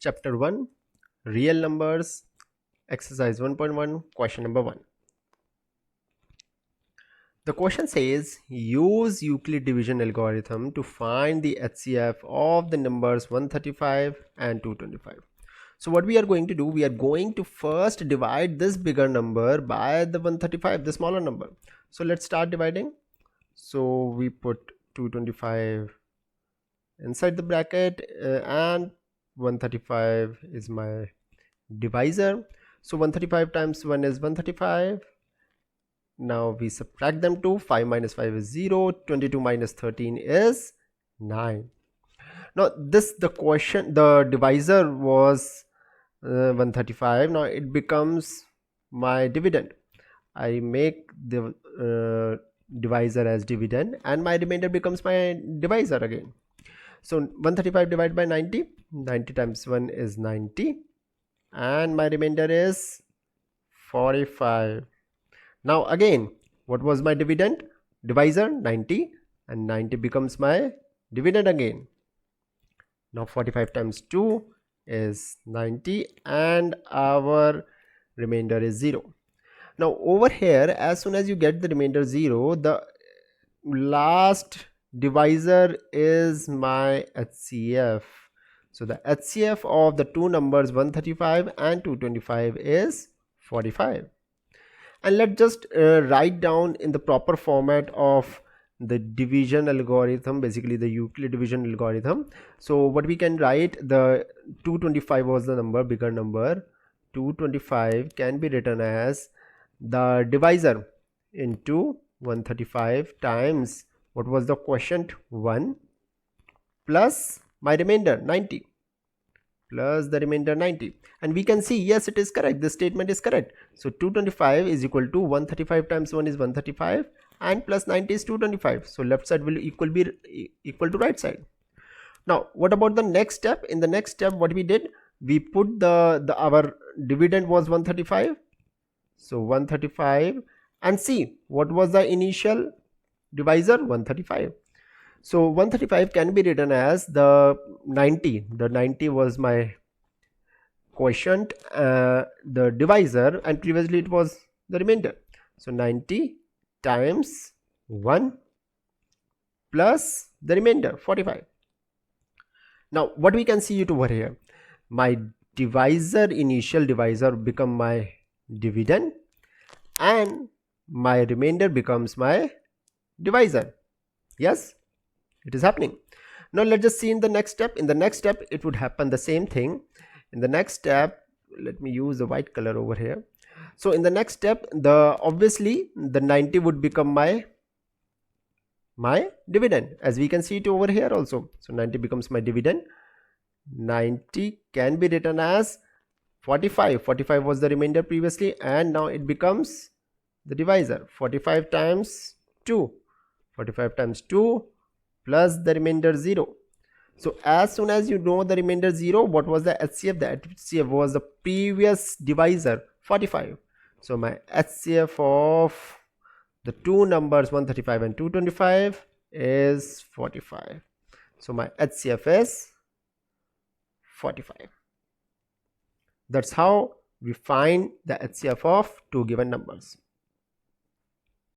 chapter 1, real numbers, exercise 1.1, question number 1. The question says, use Euclid division algorithm to find the HCF of the numbers 135 and 225. So what we are going to do, we are going to first divide this bigger number by the 135, the smaller number. So let's start dividing. So we put 225 inside the bracket and 135 is my divisor. So 135 times 1 is 135. Now we subtract them to 5 minus 5 is 0, 22 minus 13 is 9. Now the divisor was 135. Now it becomes my dividend. I make the divisor as dividend and my remainder becomes my divisor again. So 135 divided by 90, 90 times 1 is 90 and my remainder is 45. Now again, what was my divisor? 90, and 90 becomes my dividend again. Now 45 times 2 is 90 and our remainder is 0. Now over here, as soon as you get the remainder 0, the last divisor is my HCF. So the HCF of the two numbers 135 and 225 is 45. And let's just write down in the proper format of the division algorithm, basically the Euclid division algorithm. So what we can write, the 225 was the number, bigger number. 225 can be written as the divisor into 135 times what was the quotient 1 plus my remainder 90 plus the remainder 90, and we can see yes, it is correct, this statement is correct. So 225 is equal to 135 times 1 is 135 and plus 90 is 225. So left side will equal to right side. Now what about the next step? In the next step, what we did, we put our dividend was 135. So 135, and see what was the initial divisor? 135. So 135 can be written as the 90. The 90 was my quotient, the divisor, and previously it was the remainder. So 90 times 1 plus the remainder 45. Now what we can see it over here, my divisor, initial divisor become my dividend and my remainder becomes my divisor. Yes, it is happening. Now let's just see in the next step. In the next step it would happen the same thing. In the next step, let me use the white color over here. So in the next step, obviously the 90 would become my dividend, as we can see it over here also. So 90 becomes my dividend. 90 can be written as 45. 45 was the remainder previously, and now it becomes the divisor. 45 times 2. 45 times 2 plus the remainder 0. So as soon as you know the remainder 0, what was the HCF? The HCF was the previous divisor 45. So my HCF of the two numbers 135 and 225 is 45. So my HCF is 45. That's how we find the HCF of two given numbers.